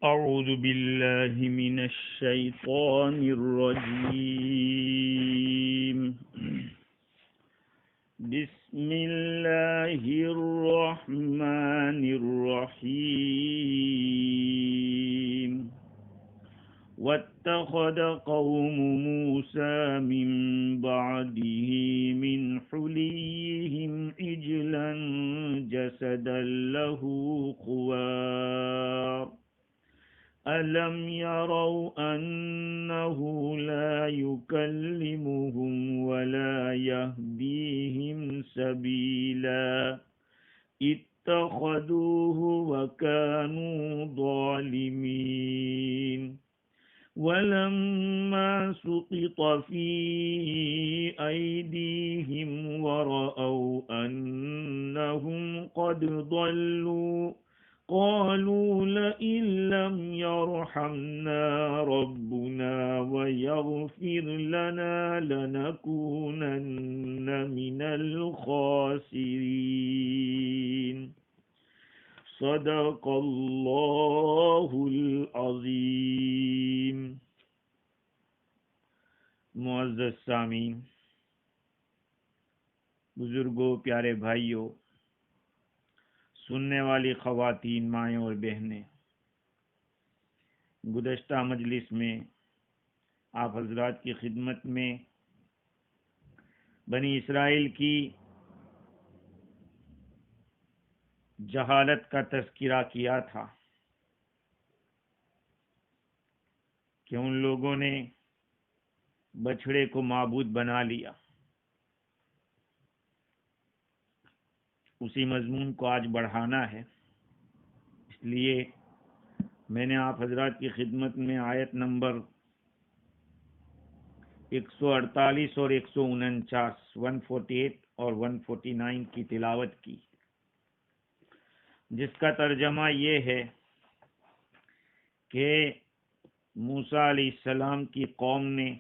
أعوذ بالله من الشيطان الرجيم بسم الله الرحمن الرحيم واتخذ قوم موسى من بعده من حليهم عجلا جسدا له خوار ألم يروا أنه لا يكلمهم ولا يهديهم سبيلا اتخذوه وكانوا ظالمين ولما سقط في أيديهم ورأوا أنهم قد ضلوا قالوا لئن لم يرحمنا ربنا ويغفر لنا لنكونن من الخاسرين صدق اللہ العظیم۔ معزز سامعین، بزرگوں، پیارے بھائیوں، سننے والی خواتین، مائیں اور بہنیں، گزشتہ مجلس میں آپ حضرات کی خدمت میں بنی اسرائیل کی جہالت کا تذکرہ کیا تھا کہ ان لوگوں نے بچھڑے کو معبود بنا لیا۔ اسی مضمون کو آج بڑھانا ہے، اس لیے میں نے آپ حضرات کی خدمت میں آیت نمبر 148 اور 149 148 اور 149 کی تلاوت کی، جس کا ترجمہ یہ ہے کہ موسیٰ علیہ السلام کی قوم نے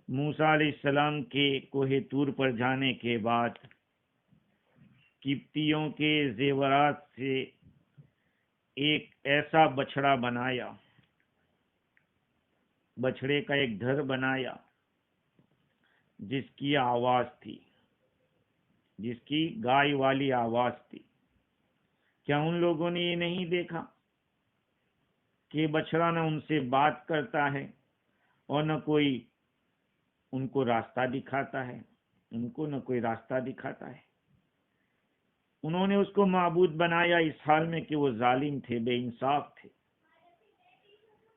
موسیٰ علیہ السلام کے کوہ طور پر جانے کے بعد قبطیوں کے زیورات سے ایک ایسا بچھڑا بنایا، بچھڑے کا ایک گھر بنایا جس کی آواز تھی، جس کی گائے والی آواز تھی۔ کیا ان لوگوں نے یہ نہیں دیکھا کہ بچھڑا نہ ان سے بات کرتا ہے اور نہ کوئی ان کو راستہ دکھاتا ہے، نہ کوئی راستہ دکھاتا ہے؟ انہوں نے اس کو معبود بنایا اس حال میں کہ وہ ظالم تھے، بے انصاف تھے۔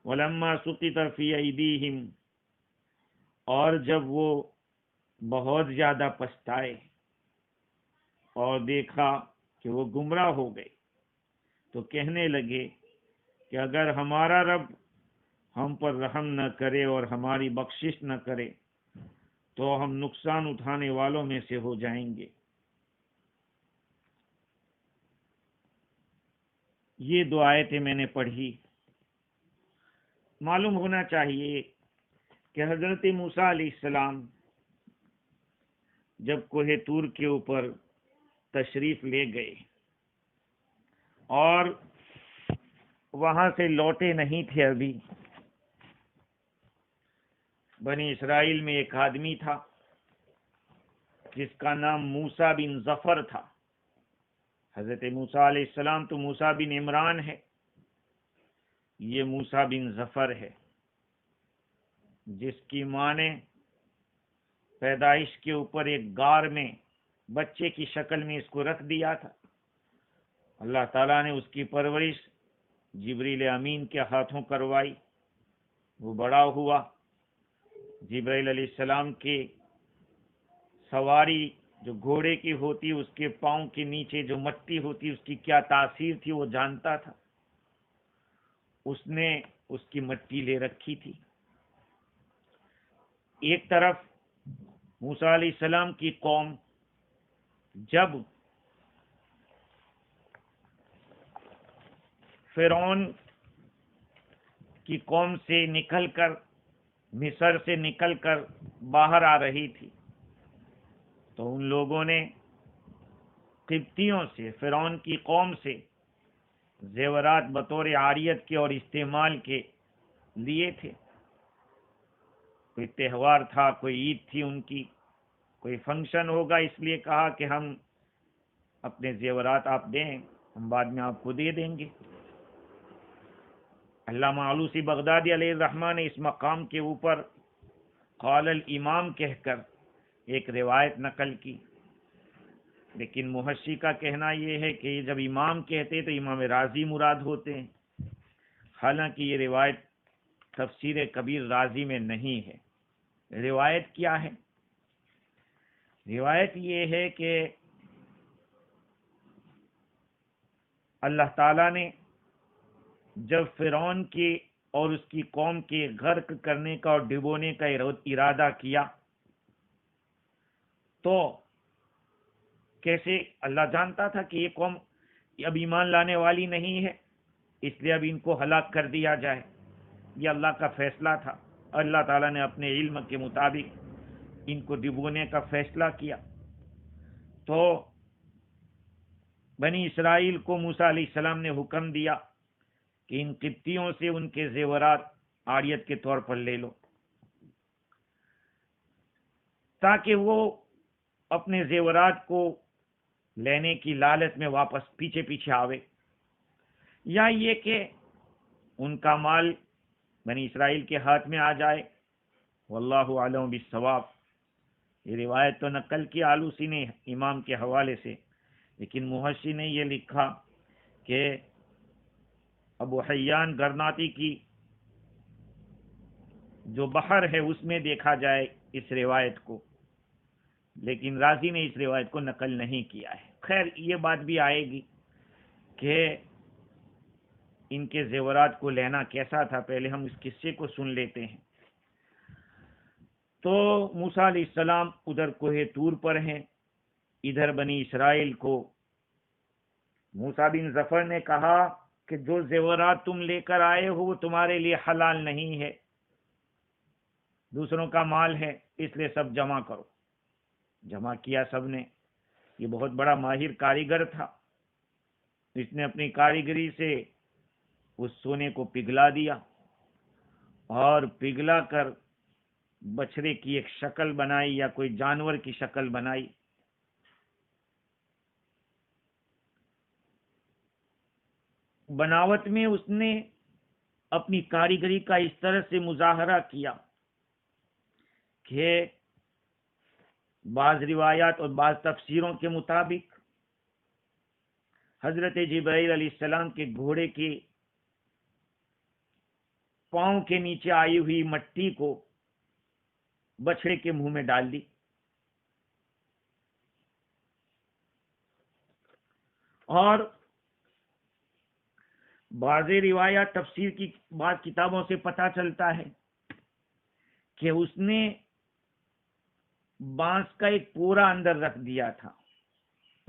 وَلَمَّا سُقِطَ فِي أَيْدِيهِمْ، اور جب وہ بہت زیادہ پچھتائے اور دیکھا کہ وہ گمراہ ہو گئے تو کہنے لگے کہ اگر ہمارا رب ہم پر رحم نہ کرے اور ہماری بخشش نہ کرے تو ہم نقصان اٹھانے والوں میں سے ہو جائیں گے۔ یہ دو آیتیں میں نے پڑھی۔ معلوم ہونا چاہیے کہ حضرت موسیٰ علیہ السلام جب کوہ طور کے اوپر تشریف لے گئے اور وہاں سے لوٹے نہیں تھے ابھی، بنی اسرائیل میں ایک آدمی تھا جس کا نام موسیٰ بن ظفر تھا۔ حضرت موسیٰ علیہ السلام تو موسیٰ بن عمران ہے، یہ موسیٰ بن ظفر ہے، جس کی ماں نے پیدائش کے اوپر ایک غار میں بچے کی شکل میں اس کو رکھ دیا تھا۔ اللہ تعالیٰ نے اس کی پرورش جبریل امین کے ہاتھوں کروائی، وہ بڑا ہوا۔ جبرائیل علیہ السلام کے سواری جو گھوڑے کی ہوتی، اس کے پاؤں کے نیچے جو مٹی ہوتی، اس کی کیا تاثیر تھی وہ جانتا تھا۔ اس نے اس کی مٹی لے رکھی تھی۔ ایک طرف موسیٰ علیہ السلام کی قوم جب فرعون کی قوم سے نکل کر، مصر سے نکل کر باہر آ رہی تھی تو ان لوگوں نے قبطیوں سے، فرعون کی قوم سے زیورات بطور عاریت کے اور استعمال کے لیے تھے. کوئی تہوار تھا، کوئی عید تھی ان کی، کوئی فنکشن ہوگا، اس لیے کہا کہ ہم اپنے زیورات آپ دیں، ہم بعد میں آپ کو دے دیں گے. علامہ آلوسی بغدادی علیہ الرحمہ نے اس مقام کے اوپر قال الامام کہہ کر ایک روایت نقل کی، لیکن محشی کا کہنا یہ ہے کہ جب امام کہتے تو امام رازی مراد ہوتے ہیں، حالانکہ یہ روایت تفسیر کبیر رازی میں نہیں ہے. روایت کیا ہے؟ روایت یہ ہے کہ اللہ تعالیٰ نے جب فرعون کی اور اس کی قوم کے غرق کرنے کا اور ڈبونے کا ارادہ کیا تو کیسے اللہ جانتا تھا کہ یہ قوم اب ایمان لانے والی نہیں ہے، اس لیے اب ان کو ہلاک کر دیا جائے. یہ اللہ کا فیصلہ تھا. اللہ تعالیٰ نے اپنے علم کے مطابق ان کو ڈبونے کا فیصلہ کیا. تو بنی اسرائیل کو موسیٰ علیہ السلام نے حکم دیا کہ ان قبطیوں سے ان کے زیورات عاریت کے طور پر لے لو، تاکہ وہ اپنے زیورات کو لینے کی لالچ میں واپس پیچھے پیچھے آوے، یا یہ کہ ان کا مال بنی اسرائیل کے ہاتھ میں آ جائے. واللہ اعلم بالصواب. یہ روایت تو نقل کی آلوسی نے امام کے حوالے سے، لیکن محشی نے یہ لکھا کہ ابو حیان گرناطی کی جو بحر ہے اس میں دیکھا جائے اس روایت کو، لیکن رازی نے اس روایت کو نقل نہیں کیا ہے. خیر، یہ بات بھی آئے گی کہ ان کے زیورات کو لینا کیسا تھا. پہلے ہم اس قصے کو سن لیتے ہیں. تو موسیٰ علیہ السلام ادھر کوہ طور پر ہیں، ادھر بنی اسرائیل کو موسیٰ بن ظفر نے کہا کہ جو زیورات تم لے کر آئے ہو وہ تمہارے لیے حلال نہیں ہے، دوسروں کا مال ہے، اس لیے سب جمع کرو. جمع کیا سب نے. یہ بہت بڑا ماہر کاریگر تھا، اس نے اپنی کاریگری سے اس سونے کو پگھلا دیا اور پگھلا کر بچھڑے کی ایک شکل بنائی یا کوئی جانور کی شکل بنائی. بناوٹ میں اس نے اپنی کاریگری کا اس طرح سے مظاہرہ کیا کہ بعض روایات اور بعض تفسیروں کے مطابق حضرت جبرائیل علیہ السلام کے گھوڑے کے پاؤں کے نیچے آئی ہوئی مٹی کو بچھڑے کے منہ میں ڈال دی، اور بعض روایات تفسیر کی بعض کتابوں سے پتہ چلتا ہے کہ اس نے بانس کا ایک پورا اندر رکھ دیا تھا،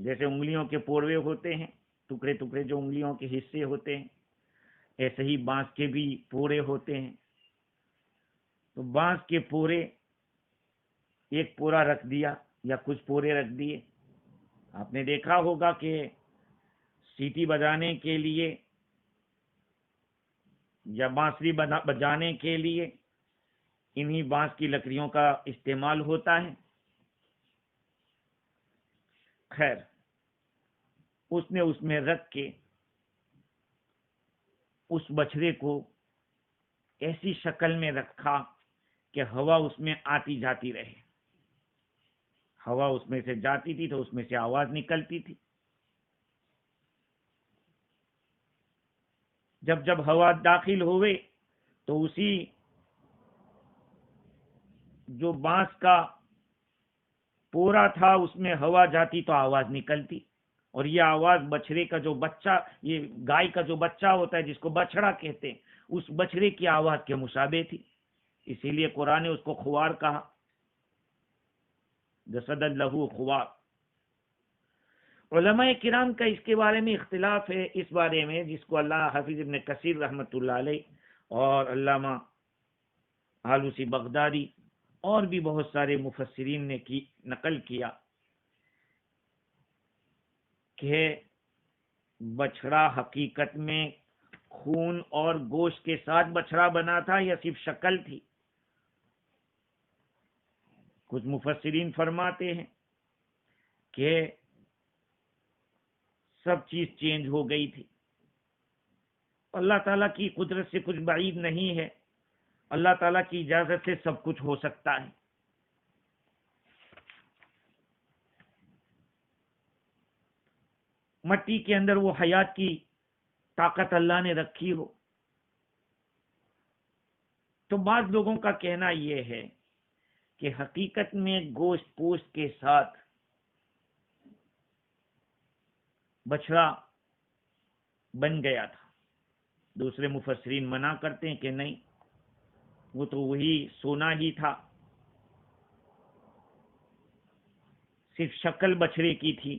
جیسے انگلیوں کے پوروے ہوتے ہیں، ٹکڑے ٹکڑے جو انگلیوں کے حصے ہوتے ہیں، ایسے ہی بانس کے بھی پورے ہوتے ہیں. تو بانس کے پورے ایک پورا رکھ دیا یا کچھ پورے رکھ دیے. آپ نے دیکھا ہوگا کہ سیٹی بجانے کے لیے یا بانسری بجانے کے لیے انہی بانس کی لکڑیوں کا استعمال ہوتا ہے. خیر، اس نے اس میں رکھ کے اس بچھڑے کو ایسی شکل میں رکھا کہ ہوا اس میں آتی جاتی رہے. ہوا اس میں سے جاتی تھی تو اس میں سے آواز نکلتی تھی. جب جب ہوا داخل ہوئے تو اسی جو بانس کا پورا تھا اس میں ہوا جاتی تو آواز نکلتی، اور یہ آواز بچھڑے کا جو بچہ، یہ گائے کا جو بچہ ہوتا ہے جس کو بچڑا کہتے ہیں، اس بچڑے کی آواز کے مشابہ تھی. اسی لیے قرآن نے اس کو خوار کہا، جسد لہو خوار. علماء کرام کا اس کے بارے میں اختلاف ہے، اس بارے میں جس کو اللہ حافظ ابن کثیر رحمۃ اللہ علیہ اور علامہ آلوسی بغدادی اور بھی بہت سارے مفسرین نے نقل کیا کہ بچڑا حقیقت میں خون اور گوشت کے ساتھ بچڑا بنا تھا یا صرف شکل تھی؟ کچھ مفسرین فرماتے ہیں کہ سب چیز چینج ہو گئی تھی. اللہ تعالیٰ کی قدرت سے کچھ بعید نہیں ہے، اللہ تعالیٰ کی اجازت سے سب کچھ ہو سکتا ہے. مٹی کے اندر وہ حیات کی طاقت اللہ نے رکھی ہو. تو بعض لوگوں کا کہنا یہ ہے کہ حقیقت میں گوشت پوشت کے ساتھ بچڑا بن گیا تھا. دوسرے مفسرین منع کرتے ہیں کہ نہیں، وہ تو وہی سونا ہی تھا، صرف شکل بچڑے کی تھی.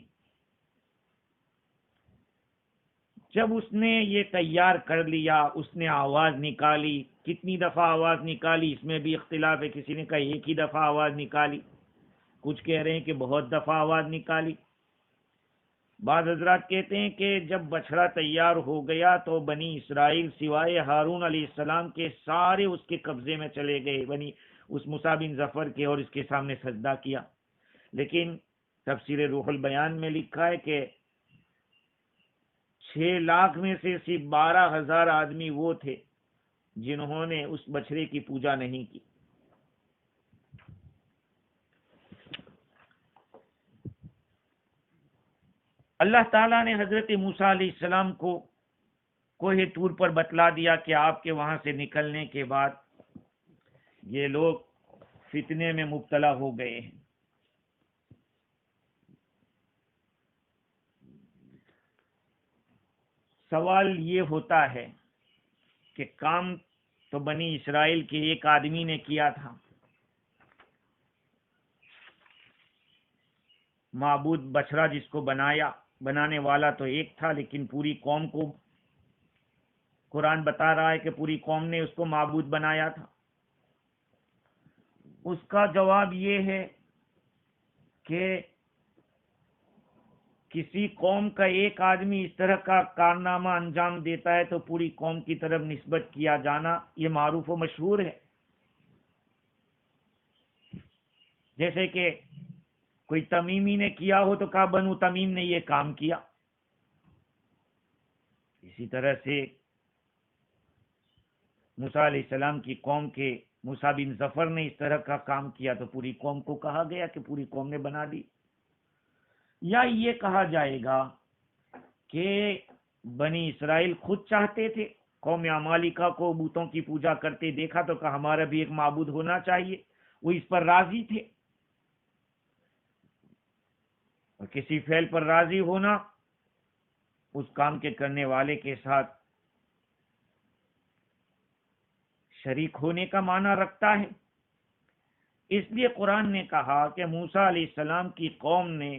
جب اس نے یہ تیار کر لیا، اس نے آواز نکالی. کتنی دفعہ آواز نکالی اس میں بھی اختلاف ہے. کسی نے کہا ایک ہی دفعہ آواز نکالی، کچھ کہہ رہے ہیں کہ بہت دفعہ آواز نکالی. بعض حضرات کہتے ہیں کہ جب بچڑا تیار ہو گیا تو بنی اسرائیل سوائے ہارون علیہ السلام کے سارے اس کے قبضے میں چلے گئے، اس موسیٰ بن ظفر کے، اور اس کے سامنے سجدہ کیا. لیکن تفسیر روح البیان میں لکھا ہے کہ 6 لاکھ میں سے صرف 12,000 آدمی وہ تھے جنہوں نے اس بچڑے کی پوجا نہیں کی. اللہ تعالیٰ نے حضرت موسیٰ علیہ السلام کو کوہ طور پر بتلا دیا کہ آپ کے وہاں سے نکلنے کے بعد یہ لوگ فتنے میں مبتلا ہو گئے ہیں. سوال یہ ہوتا ہے کہ کام تو بنی اسرائیل کے ایک آدمی نے کیا تھا، معبود بچڑا جس کو بنانے والا تو ایک تھا، لیکن پوری قوم کو قرآن بتا رہا ہے کہ پوری قوم نے اس کو معبود بنایا تھا. اس کا جواب یہ ہے کہ کسی قوم کا ایک آدمی اس طرح کا کارنامہ انجام دیتا ہے تو پوری قوم کی طرف نسبت کیا جانا یہ معروف و مشہور ہے. جیسے کہ کوئی تمیمی نے کیا ہو تو کہا بنو تمیم نے یہ کام کیا. اسی طرح سے موسیٰ علیہ السلام کی قوم کے موسیٰ بن ظفر نے اس طرح کا کام کیا تو پوری قوم کو کہا گیا کہ پوری قوم نے بنا دی. یا یہ کہا جائے گا کہ بنی اسرائیل خود چاہتے تھے، قوم عمالقہ کو بتوں کی پوجا کرتے دیکھا تو کہا ہمارا بھی ایک معبود ہونا چاہیے، وہ اس پر راضی تھے. اور کسی فعل پر راضی ہونا اس کام کے کرنے والے کے ساتھ شریک ہونے کا معنی رکھتا ہے. اس لیے قرآن نے کہا کہ موسیٰ علیہ السلام کی قوم نے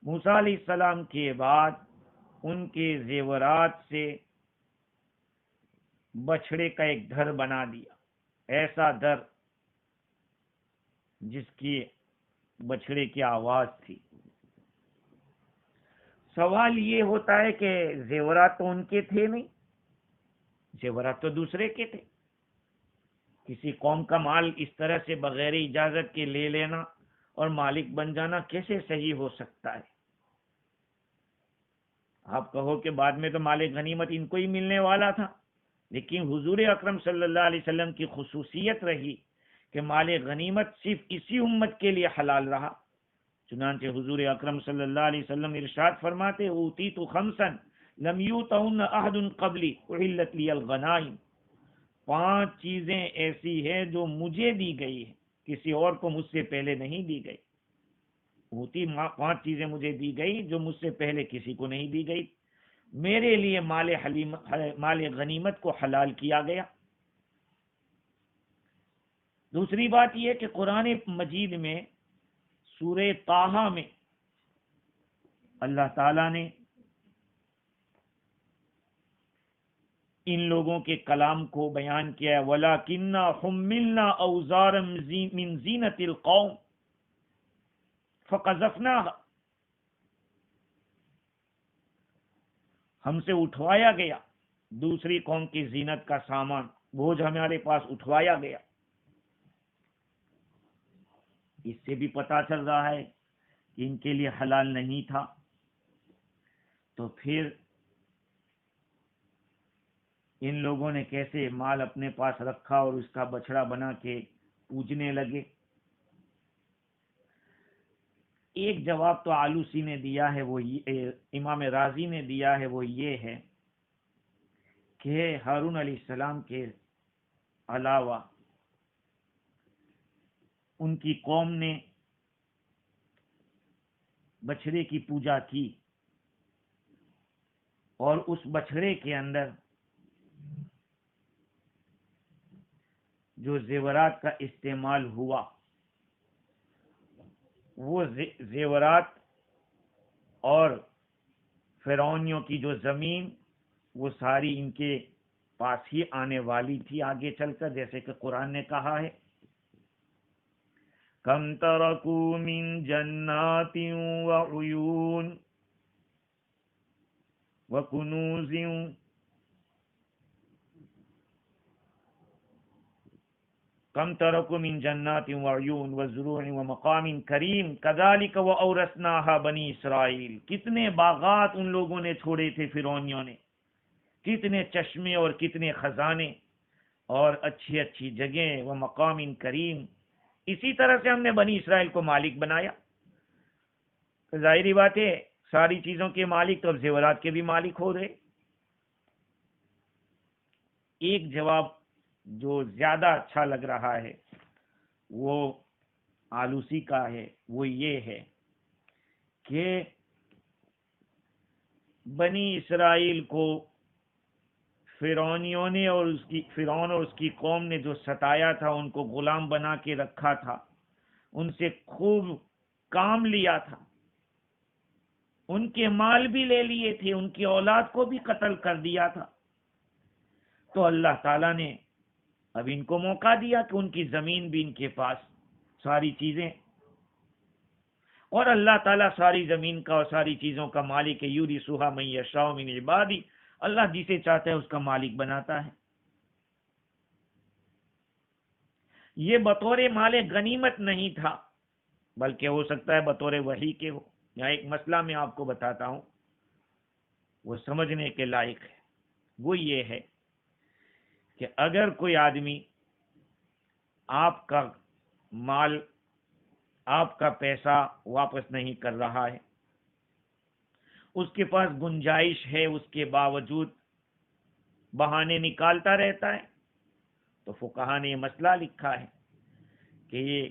موسیٰ علیہ السلام کے بعد ان کے زیورات سے بچڑے کا ایک دھر بنا دیا، ایسا در جس کی بچڑے کی آواز تھی. سوال یہ ہوتا ہے کہ زیورات تو ان کے تھے نہیں، زیورات تو دوسرے کے تھے. کسی قوم کا مال اس طرح سے بغیر اجازت کے لے لینا اور مالک بن جانا کیسے صحیح ہو سکتا ہے؟ آپ کہو کہ بعد میں تو مال غنیمت ان کو ہی ملنے والا تھا، لیکن حضور اکرم صلی اللہ علیہ وسلم کی خصوصیت رہی کہ مال غنیمت صرف اسی امت کے لیے حلال رہا. چنانچہ حضور اکرم صلی اللہ علیہ وسلم ارشاد فرماتے اوتیت خمسا لم یؤتہن احد قبلی احلت لی الغنائم. 5 چیزیں ایسی ہیں جو مجھے دی گئی ہے، کسی اور کو مجھ سے پہلے نہیں دی گئی. 5 چیزیں مجھے دی گئی جو مجھ سے پہلے کسی کو نہیں دی گئی. میرے لیے مال غنیمت کو حلال کیا گیا. دوسری بات یہ کہ قرآن مجید میں سورہ طٰہٰ میں اللہ تعالیٰ نے ان لوگوں کے کلام کو بیان کیا ہے. وَلَكِنَّا حُمِّلْنَا أَوْزَارًا مِّن زِینَةِ الْقَوْمِ فَقَذَفْنَاهَا. ہم سے اٹھوایا گیا دوسری قوم کی زینت کا سامان، بوجھ ہمارے پاس اٹھوایا گیا۔ اس سے بھی پتا چل رہا ہے کہ ان کے لیے حلال نہیں تھا۔ تو پھر ان لوگوں نے کیسے مال اپنے پاس رکھا اور اس کا بچڑا بنا کے پوجنے لگے؟ ایک جواب تو آلوسی نے دیا ہے، وہ امام رازی نے دیا ہے، وہ یہ ہے کہ ہارون علیہ السلام کے علاوہ ان کی قوم نے بچھڑے کی پوجا کی، اور اس بچھڑے کے اندر جو زیورات کا استعمال ہوا، وہ زیورات اور فرعونیوں کی جو زمین، وہ ساری ان کے پاس ہی آنے والی تھی آگے چل کر، جیسے کہ قرآن نے کہا ہے کم ترکوا من جنات وعیون وکنوز کم ترکوا من جنات وعیون وزروع ومقام کریم کذالک واورثناها بنی اسرائیل۔ کتنے باغات ان لوگوں نے چھوڑے تھے فرعونیوں نے، کتنے چشمے اور کتنے خزانے اور اچھی اچھی جگہیں، ومقام کریم۔ اسی طرح سے ہم نے بنی اسرائیل کو مالک بنایا۔ ظاہری بات ہے ساری چیزوں کے مالک تو اب زیورات کے بھی مالک ہو رہے۔ ایک جواب جو زیادہ اچھا لگ رہا ہے وہ آلوسی کا ہے، وہ یہ ہے کہ بنی اسرائیل کو فرعونیوں نے اور فرعون اور اس کی قوم نے جو ستایا تھا، ان کو غلام بنا کے رکھا تھا، ان سے خوب کام لیا تھا، ان کے مال بھی لے لیے تھے، ان کی اولاد کو بھی قتل کر دیا تھا۔ تو اللہ تعالیٰ نے اب ان کو موقع دیا کہ ان کی زمین بھی ان کے پاس، ساری چیزیں، اور اللہ تعالیٰ ساری زمین کا اور ساری چیزوں کا مالک ہے۔ یورثھا من یشاء من عبادی، اللہ جسے چاہتا ہے اس کا مالک بناتا ہے۔ یہ بطور مال غنیمت نہیں تھا، بلکہ ہو سکتا ہے بطور وحی کے ہو۔ یہاں ایک مسئلہ میں آپ کو بتاتا ہوں، وہ سمجھنے کے لائق ہے۔ وہ یہ ہے کہ اگر کوئی آدمی آپ کا مال، آپ کا پیسہ واپس نہیں کر رہا ہے، اس کے پاس گنجائش ہے، اس کے باوجود بہانے نکالتا رہتا ہے، تو فقہا نے یہ مسئلہ لکھا ہے کہ یہ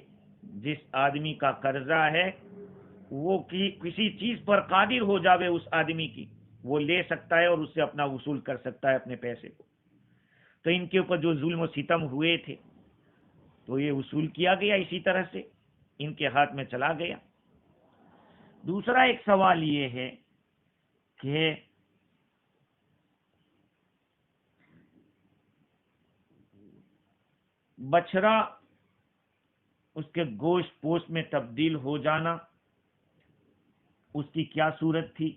جس آدمی کا قرضہ ہے وہ کسی چیز پر قادر ہو جاوے، اس آدمی کی وہ لے سکتا ہے اور اس سے اپنا وصول کر سکتا ہے اپنے پیسے کو۔ تو ان کے اوپر جو ظلم و ستم ہوئے تھے تو یہ وصول کیا گیا، اسی طرح سے ان کے ہاتھ میں چلا گیا۔ دوسرا ایک سوال یہ ہے کہ بچھڑا اس کے گوشت پوست میں تبدیل ہو جانا، اس کی کیا صورت تھی؟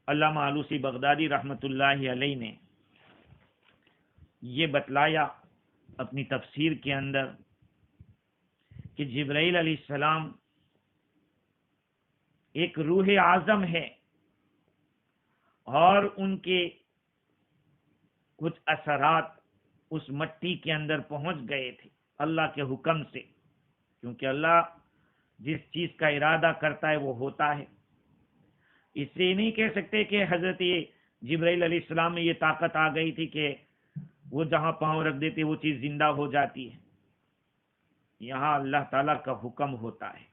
علامہ آلوسی بغدادی رحمت اللہ علیہ نے یہ بتلایا اپنی تفسیر کے اندر کہ جبرائیل علیہ السلام ایک روح اعظم ہے، اور ان کے کچھ اثرات اس مٹی کے اندر پہنچ گئے تھے اللہ کے حکم سے، کیونکہ اللہ جس چیز کا ارادہ کرتا ہے وہ ہوتا ہے۔ اس سے نہیں کہہ سکتے کہ حضرت جبرائیل علیہ السلام میں یہ طاقت آ گئی تھی کہ وہ جہاں پاؤں رکھ دیتے وہ چیز زندہ ہو جاتی ہے۔ یہاں اللہ تعالیٰ کا حکم ہوتا ہے،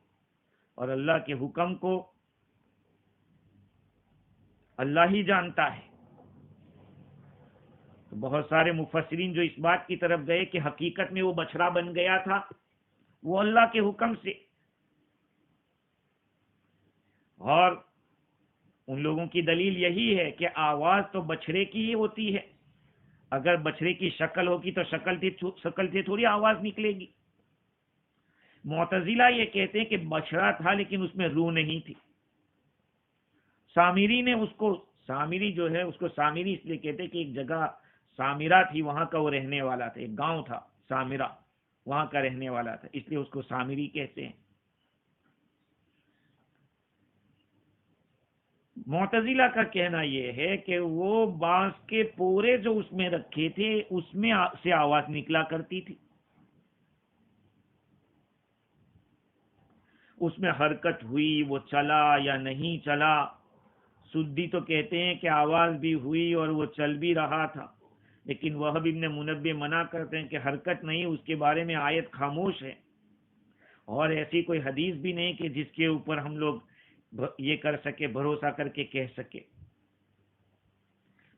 اور اللہ کے حکم کو اللہ ہی جانتا ہے۔ تو بہت سارے مفسرین جو اس بات کی طرف گئے کہ حقیقت میں وہ بچڑا بن گیا تھا، وہ اللہ کے حکم سے، اور ان لوگوں کی دلیل یہی ہے کہ آواز تو بچھڑے کی ہی ہوتی ہے۔ اگر بچھڑے کی شکل ہوگی تو شکل سے تھوڑی آواز نکلے گی۔ معتزلہ یہ کہتے ہیں کہ بچڑا تھا لیکن اس میں روح نہیں تھی، سامری نے اس کو، سامری جو ہے اس کو سامری اس لیے کہتے کہ ایک جگہ سامرا تھی، وہاں کا وہ رہنے والا تھا، ایک گاؤں تھا سامرا، وہاں کا رہنے والا تھا، اس لیے اس کو سامری کہتے ہیں۔ معتزلہ کا کہنا یہ ہے کہ وہ بانس کے پورے جو اس میں رکھے تھے اس میں سے آواز نکلا کرتی تھی، اس میں حرکت ہوئی، وہ چلا یا نہیں چلا۔ سدی تو کہتے ہیں کہ آواز بھی ہوئی اور وہ چل بھی رہا تھا، لیکن وہب ابن منبہ منع کرتے ہیں کہ حرکت نہیں، اس کے بارے میں آیت خاموش ہے، اور ایسی کوئی حدیث بھی نہیں کہ جس کے اوپر ہم لوگ یہ کر سکے، بھروسہ کر کے کہہ سکے۔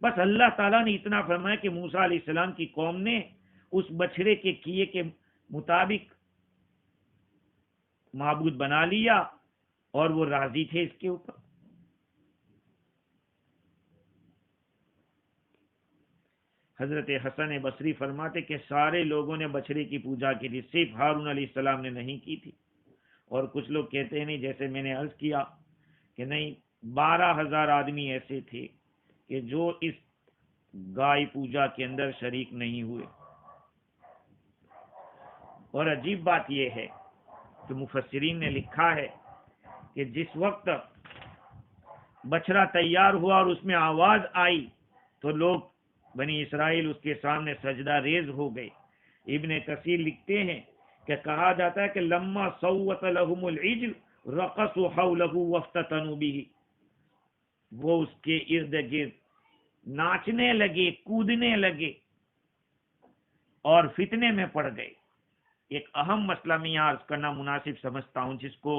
بس اللہ تعالیٰ نے اتنا فرمایا کہ موسیٰ علیہ السلام کی قوم نے اس بچھڑے کے کیے کے مطابق معبود بنا لیا اور وہ راضی تھے اس کے اوپر۔ حضرت حسن بصری فرماتے کہ سارے لوگوں نے بچھڑے کی پوجا کی تھی، صرف ہارون علیہ السلام نے نہیں کی تھی۔ اور کچھ لوگ کہتے ہیں نہیں، جیسے میں نے عرض کیا کہ نہیں، 12,000 آدمی ایسے تھے کہ جو اس گائے پوجا کے اندر شریک نہیں ہوئے۔ اور عجیب بات یہ ہے کہ مفسرین نے لکھا ہے کہ جس وقت بچڑا تیار ہوا اور اس میں آواز آئی تو لوگ بنی اسرائیل اس کے سامنے سجدہ ریز ہو گئے۔ ابن کثیر لکھتے ہیں کہ کہا جاتا ہے کہ لما صوت لهم العجل رقصوا حوله وافتتنوا به، وہ اس کے ارد گرد ناچنے لگے، کودنے لگے اور فتنے میں پڑ گئے۔ ایک اہم مسئلہ میں یہاں عرض کرنا مناسب سمجھتا ہوں، جس کو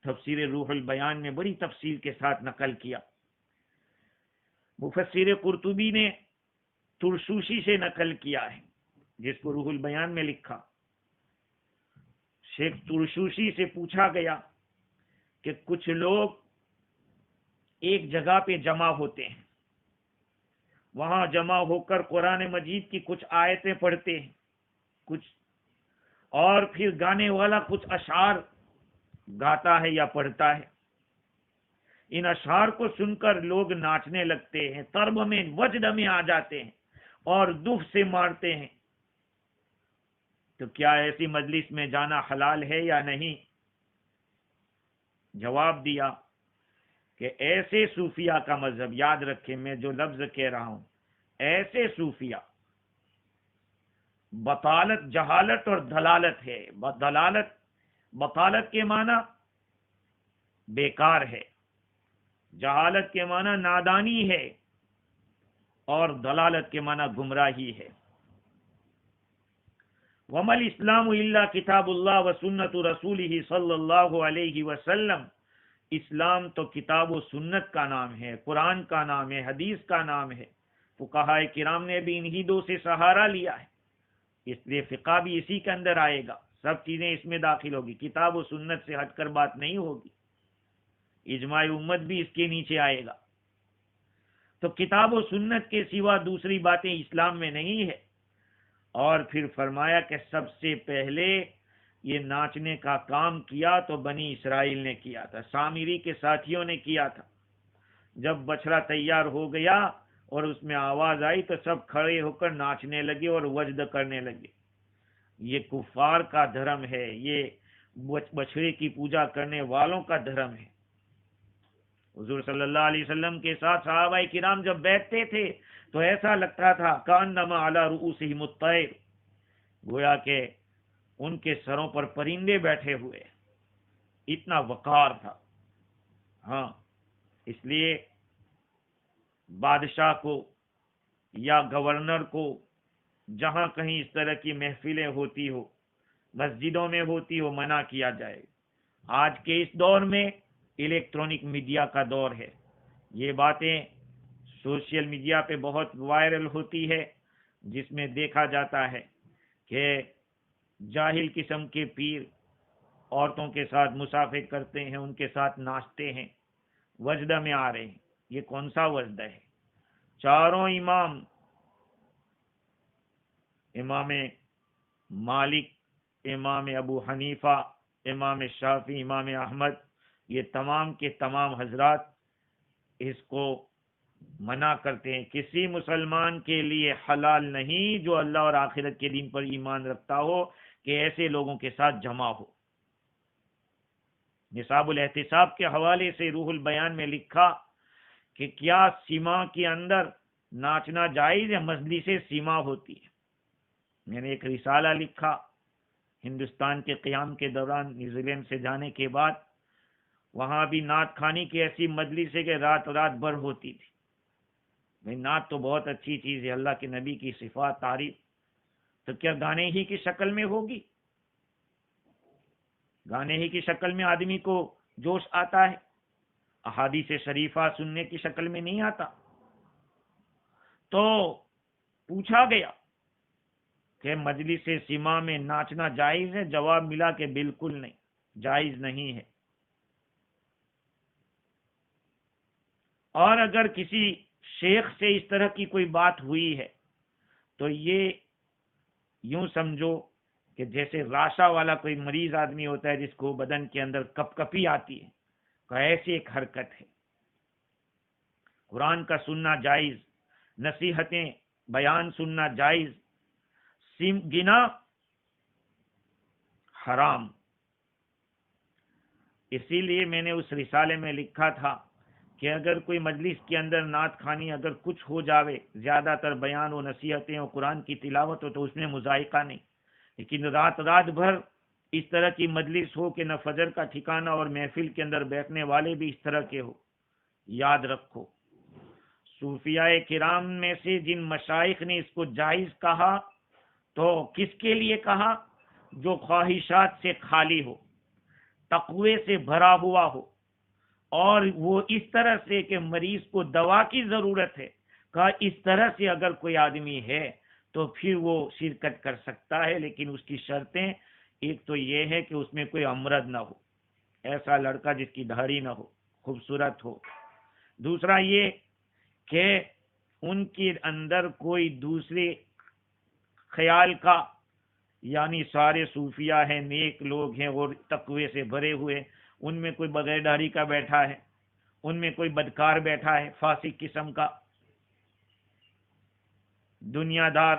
تفسیر روح البیان میں بڑی تفصیل کے ساتھ نقل کیا۔ مفسر قرطبی نے ترشوشی سے نقل کیا ہے، جس کو روح البیان میں لکھا۔ شیخ ترشوشی سے پوچھا گیا کہ کچھ لوگ ایک جگہ پہ جمع ہوتے ہیں، وہاں جمع ہو کر قرآن مجید کی کچھ آیتیں پڑھتے ہیں، کچھ اور پھر گانے والا کچھ اشعار گاتا ہے یا پڑھتا ہے۔ ان اشعار کو سن کر لوگ ناچنے لگتے ہیں، طرب میں، وجد میں آ جاتے ہیں اور دف سے مارتے ہیں۔ تو کیا ایسی مجلس میں جانا حلال ہے یا نہیں؟ جواب دیا کہ ایسے صوفیہ کا مذہب، یاد رکھیں میں جو لفظ کہہ رہا ہوں، ایسے صوفیہ بطالت، جہالت اور دلالت ہے۔ بطالت کے معنی بیکار ہے، جہالت کے معنی نادانی ہے، اور دلالت کے معنی گمراہی ہے۔ وَمَا الْإِسْلَامُ إِلَّا كِتَابُ اللَّهِ وَسُنَّةُ رَسُولِهِ صلی اللہ علیہ وسلم۔ اسلام تو کتاب و سنت کا نام ہے، قرآن کا نام ہے، حدیث کا نام ہے۔ فقہاء کرام نے بھی انہی دو سے سہارا لیا ہے، اس لیے فقہ بھی اسی کے اندر آئے گا، سب چیزیں اس میں داخل ہوگی، کتاب و سنت سے ہٹ کر بات نہیں ہوگی، اجماع امت بھی اس کے نیچے آئے گا۔ تو کتاب و سنت کے سوا دوسری باتیں اسلام میں نہیں ہے۔ اور پھر فرمایا کہ سب سے پہلے یہ ناچنے کا کام کیا تو بنی اسرائیل نے کیا تھا، سامری کے ساتھیوں نے کیا تھا۔ جب بچڑا تیار ہو گیا اور اس میں آواز آئی تو سب کھڑے ہو کر ناچنے لگے اور وجد کرنے لگے۔ یہ کفار کا دھرم ہے، یہ بچڑے کی پوجا کرنے والوں کا دھرم ہے۔ حضور صلی اللہ علیہ وسلم کے ساتھ صحابہ کرام جب بیٹھتے تھے تو ایسا لگتا تھا کأنما علی رؤوسہم الطیر، گویا کہ ان کے سروں پر پرندے بیٹھے ہوئے، اتنا وقار تھا۔ ہاں، اس لیے بادشاہ کو یا گورنر کو جہاں کہیں اس طرح کی محفلیں ہوتی ہو، مسجدوں میں ہوتی ہو، منع کیا جائے۔ آج کے اس دور میں الیکٹرانک میڈیا کا دور ہے، یہ باتیں سوشل میڈیا پہ بہت وائرل ہوتی ہے، جس میں دیکھا جاتا ہے کہ جاہل قسم کے پیر عورتوں کے ساتھ مصافحے کرتے ہیں، ان کے ساتھ ناچتے ہیں، وجدہ میں آ رہے ہیں۔ یہ کون سا وجدہ ہے؟ چاروں امام، امام مالک، امام ابو حنیفہ، امام شافعی، امام احمد، یہ تمام کے تمام حضرات اس کو منع کرتے ہیں. کسی مسلمان کے لیے حلال نہیں جو اللہ اور آخرت کے دن پر ایمان رکھتا ہو کہ ایسے لوگوں کے ساتھ جمع ہو. نصاب الاحتساب کے حوالے سے روح البیان میں لکھا کہ کیا سیما کے اندر ناچنا جائز ہے؟ مجلس سیما ہوتی ہے. میں نے ایک رسالہ لکھا ہندوستان کے قیام کے دوران نیوزی لینڈ سے جانے کے بعد. وہاں بھی نعت خوانی کی ایسی مجلس ہے کہ رات رات بھر ہوتی تھی. بھائی نعت تو بہت اچھی چیز ہے، اللہ کے نبی کی صفات تعریف، تو کیا گانے ہی کی شکل میں ہوگی؟ گانے ہی کی شکل میں آدمی کو جوش آتا ہے، احادیث شریفہ سننے کی شکل میں نہیں آتا. تو پوچھا گیا کہ مجلس سیما میں ناچنا جائز ہے؟ جواب ملا کہ بالکل نہیں، جائز نہیں ہے. اور اگر کسی شیخ سے اس طرح کی کوئی بات ہوئی ہے تو یہ یوں سمجھو کہ جیسے راشا والا کوئی مریض آدمی ہوتا ہے جس کو بدن کے اندر کپ کپی آتی ہے، تو ایسی ایک حرکت ہے. قرآن کا سننا جائز، نصیحتیں بیان سننا جائز، گنا حرام. اسی لیے میں نے اس رسالے میں لکھا تھا کہ اگر کوئی مجلس کے اندر نعت خوانی اگر کچھ ہو جاوے، زیادہ تر بیان و نصیحتیں اور قرآن کی تلاوت ہو، تو اس میں مذائقہ نہیں. لیکن رات رات بھر اس طرح کی مجلس ہو کہ نہ فجر کا ٹھکانہ اور محفل کے اندر بیٹھنے والے بھی اس طرح کے ہو، یاد رکھو صوفیاء کرام میں سے جن مشائخ نے اس کو جائز کہا تو کس کے لیے کہا؟ جو خواہشات سے خالی ہو، تقوی سے بھرا ہوا ہو، اور وہ اس طرح سے کہ مریض کو دوا کی ضرورت ہے. کہا اس طرح سے اگر کوئی آدمی ہے تو پھر وہ شرکت کر سکتا ہے، لیکن اس کی شرطیں، ایک تو یہ ہے کہ اس میں کوئی امرد نہ ہو، ایسا لڑکا جس کی داڑھی نہ ہو، خوبصورت ہو. دوسرا یہ کہ ان کے اندر کوئی دوسرے خیال کا، یعنی سارے صوفیاء ہیں، نیک لوگ ہیں اور تقوی سے بھرے ہوئے، ان میں کوئی بغیر داڑھی کا بیٹھا ہے، ان میں کوئی بدکار بیٹھا ہے، فاسق قسم کا، دنیا دار،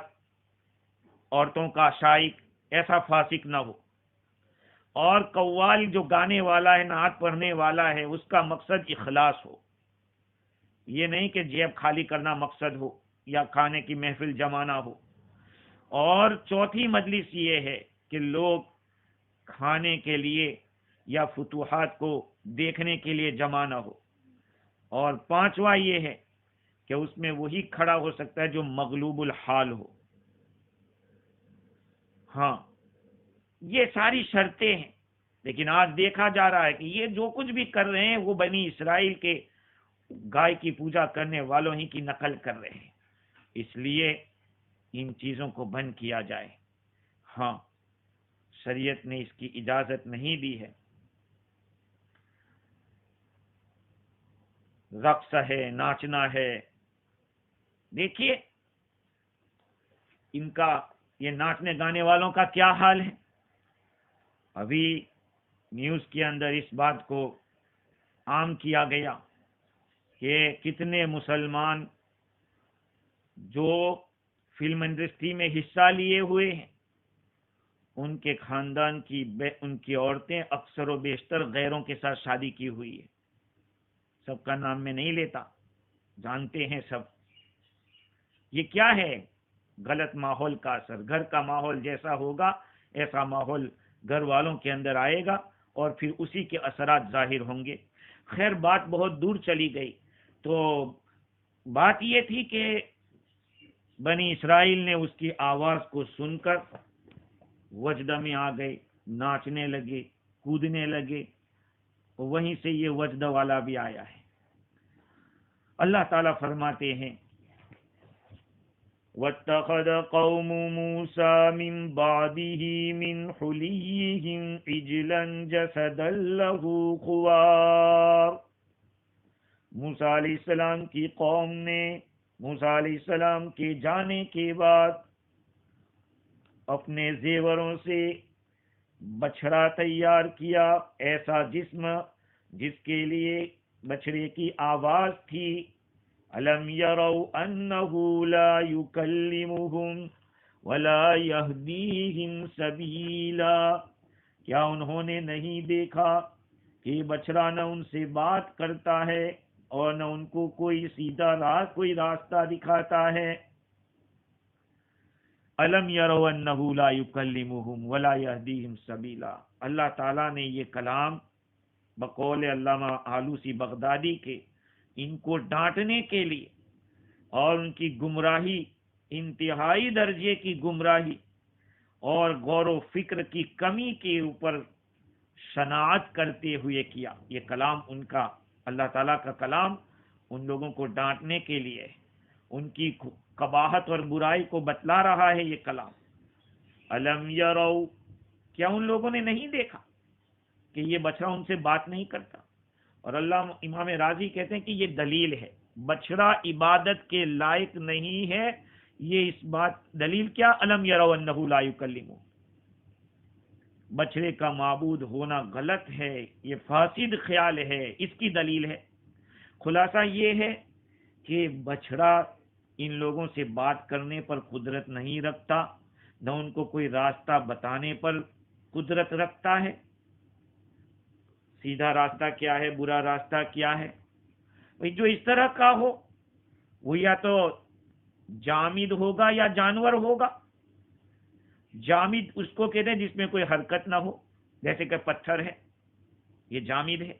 عورتوں کا شائق، ایسا فاسق نہ ہو. اور قوال جو گانے والا ہے، نعت پڑھنے والا ہے، اس کا مقصد اخلاص ہو. یہ نہیں کہ جیب خالی کرنا مقصد ہو یا کھانے کی محفل جمانا ہو. اور چوتھی مجلس یہ ہے کہ لوگ کھانے کے لیے یا فتوحات کو دیکھنے کے لیے جمع نہ ہو. اور پانچواں یہ ہے کہ اس میں وہی کھڑا ہو سکتا ہے جو مغلوب الحال ہو. ہاں یہ ساری شرطیں ہیں، لیکن آج دیکھا جا رہا ہے کہ یہ جو کچھ بھی کر رہے ہیں وہ بنی اسرائیل کے گائے کی پوجا کرنے والوں ہی کی نقل کر رہے ہیں. اس لیے ان چیزوں کو بند کیا جائے. ہاں شریعت نے اس کی اجازت نہیں دی ہے. رقص ہے، ناچنا ہے. دیکھیے ان کا، یہ ناچنے گانے والوں کا کیا حال ہے. ابھی نیوز کے اندر اس بات کو عام کیا گیا کہ کتنے مسلمان جو فلم انڈسٹری میں حصہ لیے ہوئے ہیں، ان کے خاندان کی ان کی عورتیں اکثر و بیشتر غیروں کے ساتھ شادی کی ہوئی ہے. سب کا نام میں نہیں لیتا، جانتے ہیں سب. یہ کیا ہے؟ غلط ماحول کا اثر. گھر کا ماحول جیسا ہوگا ایسا ماحول گھر والوں کے اندر آئے گا اور پھر اسی کے اثرات ظاہر ہوں گے. خیر بات بہت دور چلی گئی. تو بات یہ تھی کہ بنی اسرائیل نے اس کی آواز کو سن کر وجدہ میں آ گئے، ناچنے لگے، کودنے لگے. وہیں سے یہ وجدہ والا بھی آیا ہے. اللہ تعالیٰ فرماتے ہیں وَاتَّخَذَ قَوْمُ مُوسَى مِن بَعْدِهِ مِنْ حُلِيِّهِمْ عِجْلًا جَسَدًا لَهُ خُوَارٌ. موسیٰ علیہ السلام کی قوم نے موسیٰ علیہ السلام کے جانے کے بعد اپنے زیوروں سے بچھڑا تیار کیا، ایسا جسم جس کے لیے بچڑے کی آواز تھی، الم یروا انہ لا یکلمہم ولا یہدیہم سبیلا، کیا انہوں نے نہیں دیکھا کہ بچڑا نہ ان سے بات کرتا ہے اور نہ ان کو کوئی سیدھا کوئی راستہ دکھاتا ہے۔ الم یروا انہ لا یکلمہم ولا یہدیہم سبیلا، اللہ تعالیٰ نے یہ کلام بقول علامہ آلوسی بغدادی کے ان کو ڈانٹنے کے لیے اور ان کی گمراہی، انتہائی درجے کی گمراہی اور غور و فکر کی کمی کے اوپر شناعت کرتے ہوئے کیا۔ یہ کلام ان کا، اللہ تعالیٰ کا کلام ان لوگوں کو ڈانٹنے کے لیے، ان کی قباحت اور برائی کو بتلا رہا ہے یہ کلام۔ الم یروا، کیا ان لوگوں نے نہیں دیکھا کہ یہ بچڑا ان سے بات نہیں کرتا؟ اور اللہ امام راضی کہتے ہیں کہ یہ دلیل ہے، بچڑا عبادت کے لائق نہیں ہے۔ یہ اس بات دلیل کیا؟ الم یروا انہ لا یکلمہم، بچڑے کا معبود ہونا غلط ہے، یہ فاسد خیال ہے، اس کی دلیل ہے۔ خلاصہ یہ ہے کہ بچڑا ان لوگوں سے بات کرنے پر قدرت نہیں رکھتا، نہ ان کو کوئی راستہ بتانے پر قدرت رکھتا ہے۔ سیدھا راستہ کیا ہے، برا راستہ کیا ہے؟ جو اس طرح کا ہو وہ یا تو جامد ہوگا یا جانور ہوگا۔ جامد اس کو کہتے ہیں جس میں کوئی حرکت نہ ہو، جیسے کہ پتھر ہے، یہ جامد ہے۔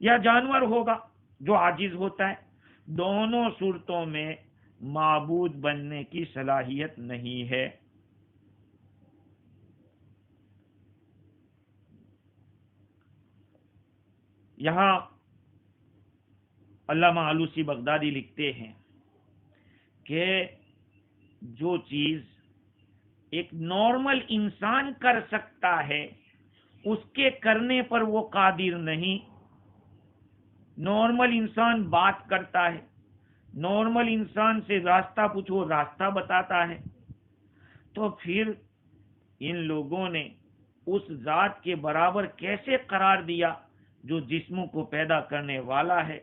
یا جانور ہوگا جو عاجز ہوتا ہے۔ دونوں صورتوں میں معبود بننے کی صلاحیت نہیں ہے۔ یہاں علامہ آلوسی بغدادی لکھتے ہیں کہ جو چیز ایک نارمل انسان کر سکتا ہے اس کے کرنے پر وہ قادر نہیں۔ نارمل انسان بات کرتا ہے، نارمل انسان سے راستہ پوچھو راستہ بتاتا ہے، تو پھر ان لوگوں نے اس ذات کے برابر کیسے قرار دیا جو جسموں کو پیدا کرنے والا ہے،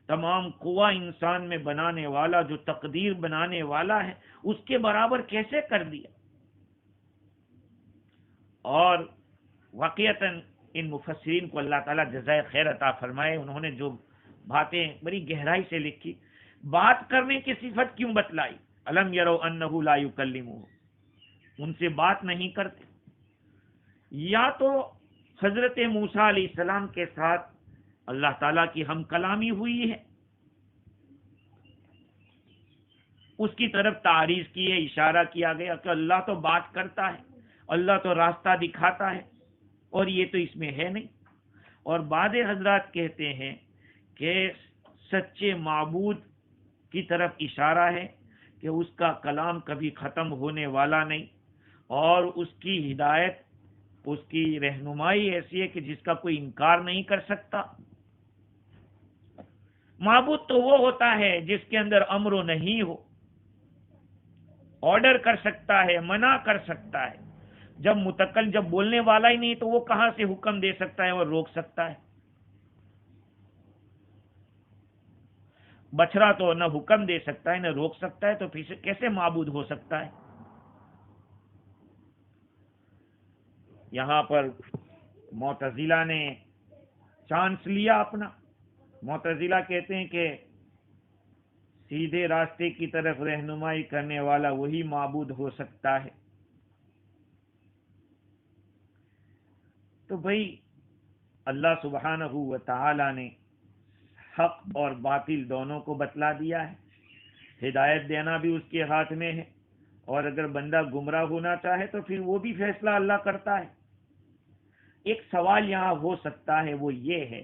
تمام قوا انسان میں بنانے والا، جو تقدیر بنانے والا ہے، اس کے برابر کیسے کر دیا؟ اور واقعتاً ان مفسرین کو اللہ تعالیٰ جزائے خیر عطا فرمائے، انہوں نے جو باتیں بڑی گہرائی سے لکھی، بات کرنے کی صفت کیوں بتلائی؟ الم یروا انہ لا یکلمہم، ان سے بات نہیں کرتے۔ یا تو حضرت موسیٰ علیہ السلام کے ساتھ اللہ تعالیٰ کی ہم کلامی ہوئی ہے، اس کی طرف تعریض کی ہے، اشارہ کیا گیا کہ اللہ تو بات کرتا ہے، اللہ تو راستہ دکھاتا ہے، اور یہ تو اس میں ہے نہیں۔ اور بعض حضرات کہتے ہیں کہ سچے معبود کی طرف اشارہ ہے کہ اس کا کلام کبھی ختم ہونے والا نہیں، اور اس کی ہدایت، اس کی رہنمائی ایسی ہے کہ جس کا کوئی انکار نہیں کر سکتا۔ معبود تو وہ ہوتا ہے جس کے اندر امر و نہیں ہو، آرڈر کر سکتا ہے، منع کر سکتا ہے۔ جب بولنے والا ہی نہیں تو وہ کہاں سے حکم دے سکتا ہے اور روک سکتا ہے؟ بچڑا تو نہ حکم دے سکتا ہے نہ روک سکتا ہے، تو پھر کیسے معبود ہو سکتا ہے؟ یہاں پر معتزلہ نے چانس لیا اپنا۔ معتزلہ کہتے ہیں کہ سیدھے راستے کی طرف رہنمائی کرنے والا وہی معبود ہو سکتا ہے۔ تو بھائی اللہ سبحانہ و تعالی نے حق اور باطل دونوں کو بتلا دیا ہے، ہدایت دینا بھی اس کے ہاتھ میں ہے، اور اگر بندہ گمراہ ہونا چاہے تو پھر وہ بھی فیصلہ اللہ کرتا ہے۔ ایک سوال یہاں ہو سکتا ہے، وہ یہ ہے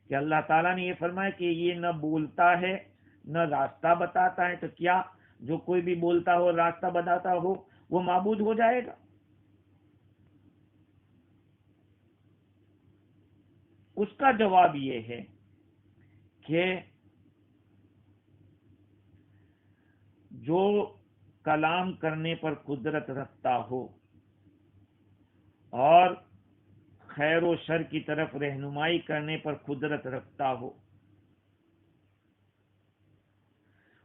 کہ اللہ تعالیٰ نے یہ فرمایا کہ یہ نہ بولتا ہے نہ راستہ بتاتا ہے، تو کیا جو کوئی بھی بولتا ہو راستہ بتاتا ہو وہ معبود ہو جائے گا؟ اس کا جواب یہ ہے کہ جو کلام کرنے پر قدرت رکھتا ہو اور خیر و شر کی طرف رہنمائی کرنے پر قدرت رکھتا ہو،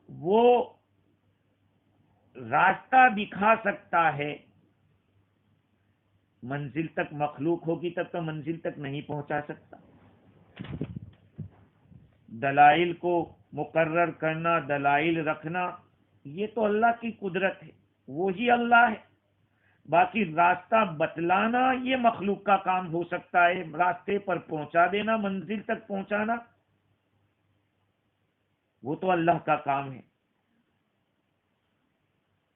وہ راستہ دکھا سکتا ہے، منزل تک مخلوق ہوگی تب تو منزل تک نہیں پہنچا سکتا۔ دلائل کو مقرر کرنا، دلائل رکھنا، یہ تو اللہ کی قدرت ہے، وہی اللہ ہے۔ باقی راستہ بتلانا یہ مخلوق کا کام ہو سکتا ہے، راستے پر پہنچا دینا، منزل تک پہنچانا وہ تو اللہ کا کام ہے۔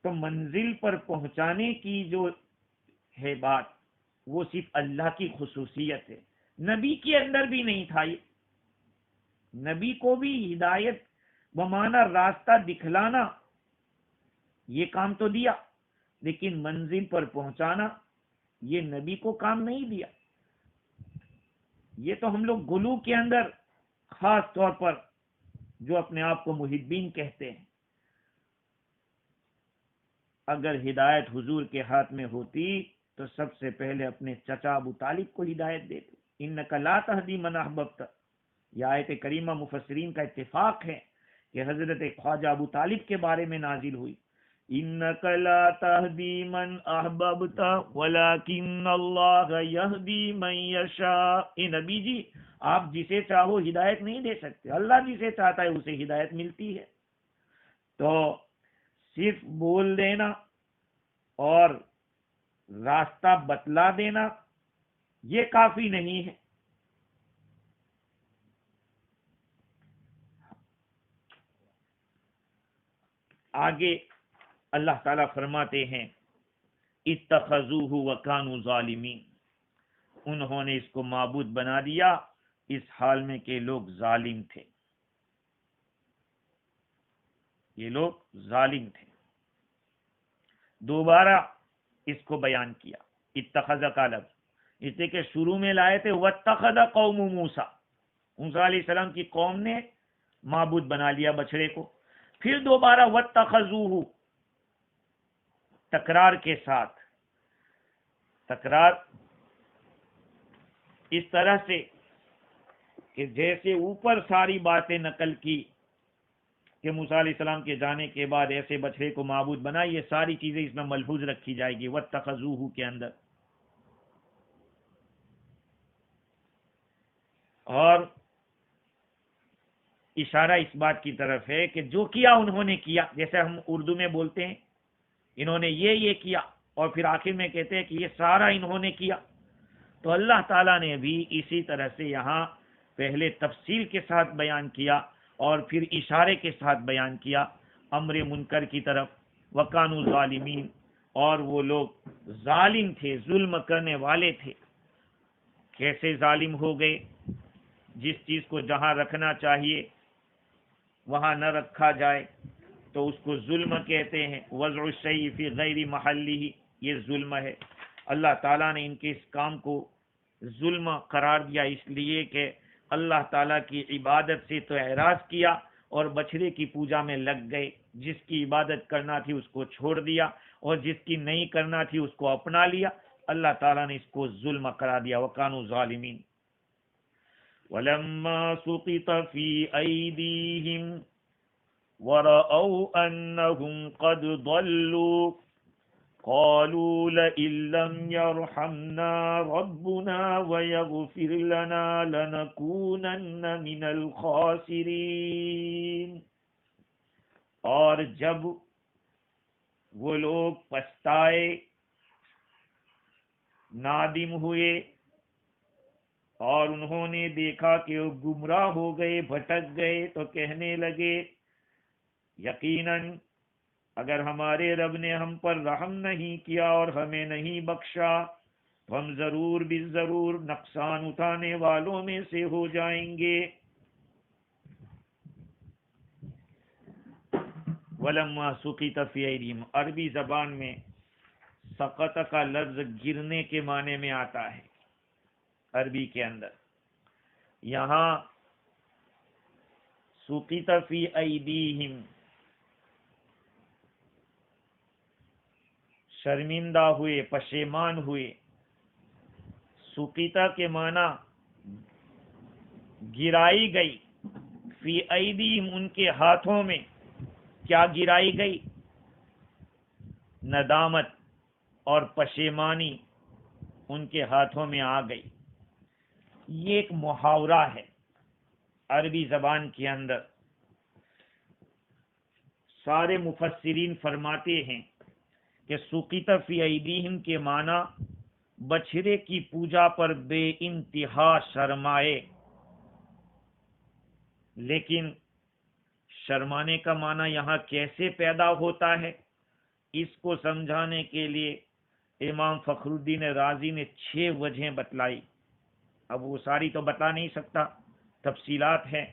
تو منزل پر پہنچانے کی جو ہے بات، وہ صرف اللہ کی خصوصیت ہے، نبی کے اندر بھی نہیں تھا یہ۔ نبی کو بھی ہدایت بمانا راستہ دکھلانا یہ کام تو دیا، لیکن منزل پر پہنچانا یہ نبی کو کام نہیں دیا۔ یہ تو ہم لوگ غلو کے اندر خاص طور پر جو اپنے آپ کو محبین کہتے ہیں، اگر ہدایت حضور کے ہاتھ میں ہوتی تو سب سے پہلے اپنے چچا ابو طالب کو ہدایت دیتے۔ انک لا تہدی من احببت، یہ آیت کریمہ مفسرین کا اتفاق ہے کہ حضرت خواجہ ابو طالب کے بارے میں نازل ہوئی، انک لا تہدی من احببت ولکن اللہ یہدی من یشاء۔ اے نبی جی، آپ جسے چاہو ہدایت نہیں دے سکتے، اللہ جسے چاہتا ہے اسے ہدایت ملتی ہے۔ تو صرف بول دینا اور راستہ بتلا دینا یہ کافی نہیں ہے۔ آگے اللہ تعالیٰ فرماتے ہیں اتخذوہ وکانوا ظالمین، انہوں نے اس کو معبود بنا دیا اس حال میں کہ لوگ ظالم تھے، یہ لوگ ظالم تھے۔ دوبارہ اس کو بیان کیا، اتخذ کا لفظ اس لیے کہ شروع میں لائے تھے واتخذ قوم موسیٰ، موسیٰ علیہ السلام کی قوم نے معبود بنا لیا بچڑے کو، پھر دوبارہ واتخذوہ تکرار کے ساتھ، تکرار اس طرح سے کہ جیسے اوپر ساری باتیں نقل کی کہ موسیٰ علیہ السلام کے جانے کے بعد ایسے بچڑے کو معبود بنا، یہ ساری چیزیں اس میں ملحوظ رکھی جائے گی واتخذوہ کے اندر۔ اور اشارہ اس بات کی طرف ہے کہ جو کیا انہوں نے کیا، جیسے ہم اردو میں بولتے ہیں انہوں نے یہ کیا، اور پھر آخر میں کہتے ہیں کہ یہ سارا انہوں نے کیا، تو اللہ تعالیٰ نے بھی اسی طرح سے یہاں پہلے تفصیل کے ساتھ بیان کیا اور پھر اشارے کے ساتھ بیان کیا امر منکر کی طرف، وکانوا ظالمین، اور وہ لوگ ظالم تھے، ظلم کرنے والے تھے۔ کیسے ظالم ہو گئے؟ جس چیز کو جہاں رکھنا چاہیے وہاں نہ رکھا جائے تو اس کو ظلم کہتے ہیں، وضع الشیء فی غیر محلہ، یہ ظلم ہے۔ اللہ تعالیٰ نے ان کے اس کام کو ظلم قرار دیا اس لیے کہ اللہ تعالیٰ کی عبادت سے تو اعراض کیا اور بچڑے کی پوجا میں لگ گئے، جس کی عبادت کرنا تھی اس کو چھوڑ دیا اور جس کی نہیں کرنا تھی اس کو اپنا لیا۔ اللہ تعالیٰ نے اس کو ظلم قرار دیا، وَكَانُوا ظَالِمِينَ۔ وَلَمَّا سُقِطَ فِي أَيْدِيهِمْ وَرَأَوْا أَنَّهُمْ قَدْ ضَلُّوا قالوا لئن لم يرحمنا ربنا ويغفر لنا لنكونن من الخاسرين۔ اور جب وہ لوگ پچھتائے، نادم ہوئے اور انہوں نے دیکھا کہ وہ گمراہ ہو گئے، بھٹک گئے، تو کہنے لگے یقیناً اگر ہمارے رب نے ہم پر رحم نہیں کیا اور ہمیں نہیں بخشا تو ہم ضرور بالضرور نقصان اٹھانے والوں میں سے ہو جائیں گے۔ وَلَمَّا سُقِطَ فِي أَيْدِيهِمْ، عربی زبان میں سقط کا لفظ گرنے کے معنی میں آتا ہے عربی کے اندر، یہاں سُقِطَ فِي أَيْدِيهِمْ شرمندہ ہوئے، پشیمان ہوئے، سقیتا کے معنی گرائی گئی، فی ایدیہم ان کے ہاتھوں میں کیا گرائی گئی؟ ندامت اور پشیمانی ان کے ہاتھوں میں آ گئی۔ یہ ایک محاورہ ہے عربی زبان کے اندر۔ سارے مفسرین فرماتے ہیں کہ سقیط فی ایدیہم کے معنی بچھڑے کی پوجا پر بے انتہا شرمائے، لیکن شرمانے کا معنی یہاں کیسے پیدا ہوتا ہے، اس کو سمجھانے کے لیے امام فخر الدین رازی نے 6 وجہیں بتلائی۔ اب وہ ساری تو بتا نہیں سکتا، تفصیلات ہیں،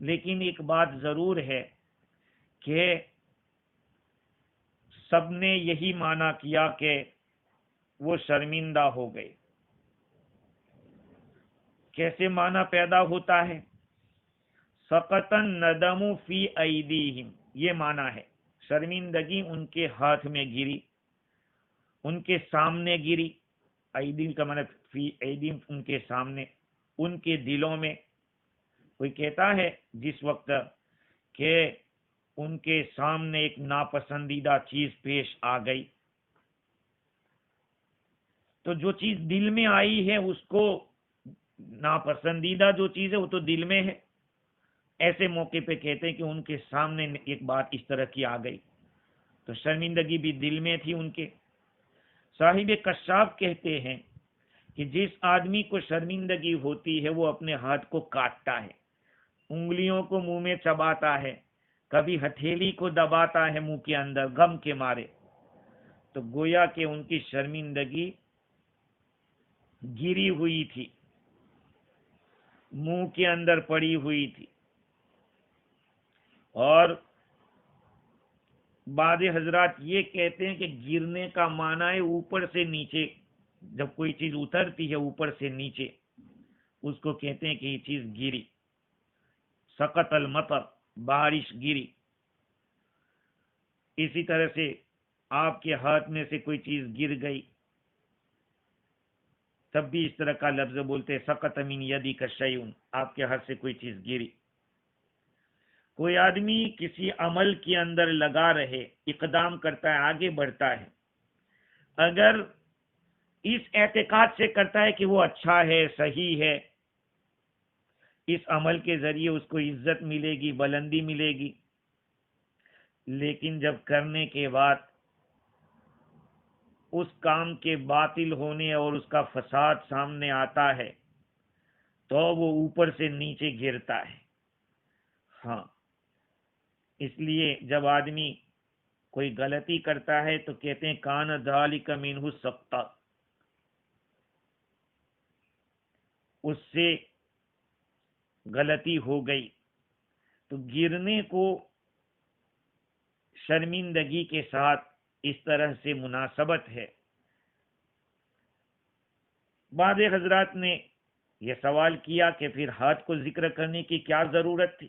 لیکن ایک بات ضرور ہے کہ سب نے یہی معنی کیا کہ وہ شرمندہ ہو گئے۔ کیسے معنی پیدا ہوتا ہے؟ سقط الندم فی ایدیہم، یہ معنی ہے شرمندگی ان کے ہاتھ میں گری، ان کے سامنے گری۔ ایدیہم کا معنی فی ایدیہم ان کے سامنے، ان کے دلوں میں۔ کوئی کہتا ہے جس وقت کہ ان کے سامنے ایک ناپسندیدہ چیز پیش آ گئی، تو جو چیز دل میں آئی ہے اس کو، ناپسندیدہ جو چیز ہے وہ تو دل میں ہے، ایسے موقع پہ کہتے ہیں کہ ان کے سامنے ایک بات اس طرح کی آ گئی، تو شرمندگی بھی دل میں تھی ان کے۔ صاحب کشاف کہتے ہیں کہ جس آدمی کو شرمندگی ہوتی ہے وہ اپنے ہاتھ کو کاٹتا ہے، انگلیوں کو منہ میں چباتا ہے، کبھی ہتھیلی کو دباتا ہے منہ کے اندر غم کے مارے، تو گویا کہ ان کی شرمندگی گری ہوئی تھی، منہ کے اندر پڑی ہوئی تھی۔ اور بعض حضرات یہ کہتے ہیں کہ گرنے کا معنی ہے اوپر سے نیچے، جب کوئی چیز اترتی ہے اوپر سے نیچے اس کو کہتے ہیں کہ یہ چیز گری۔ سقط المطر، بارش گری۔ اسی طرح سے آپ کے ہاتھ میں سے کوئی چیز گر گئی، تب بھی اس طرح کا لفظ بولتے سقط من یدک شیء، آپ کے ہاتھ سے کوئی چیز گری۔ کوئی آدمی کسی عمل کے اندر لگا رہے، اقدام کرتا ہے، آگے بڑھتا ہے، اگر اس اعتقاد سے کرتا ہے کہ وہ اچھا ہے، صحیح ہے، اس عمل کے ذریعے اس کو عزت ملے گی، بلندی ملے گی، لیکن جب کرنے کے بعد اس کام کے باطل ہونے اور اس کا فساد سامنے آتا ہے تو وہ اوپر سے نیچے گرتا ہے۔ ہاں، اس لیے جب آدمی کوئی غلطی کرتا ہے تو کہتے ہیں کان ذالک منہ سقطا، اس سے غلطی ہو گئی، تو گرنے کو شرمندگی کے ساتھ اس طرح سے مناسبت ہے۔ بعض حضرات نے یہ سوال کیا کہ پھر ہاتھ کو ذکر کرنے کی کیا ضرورت تھی؟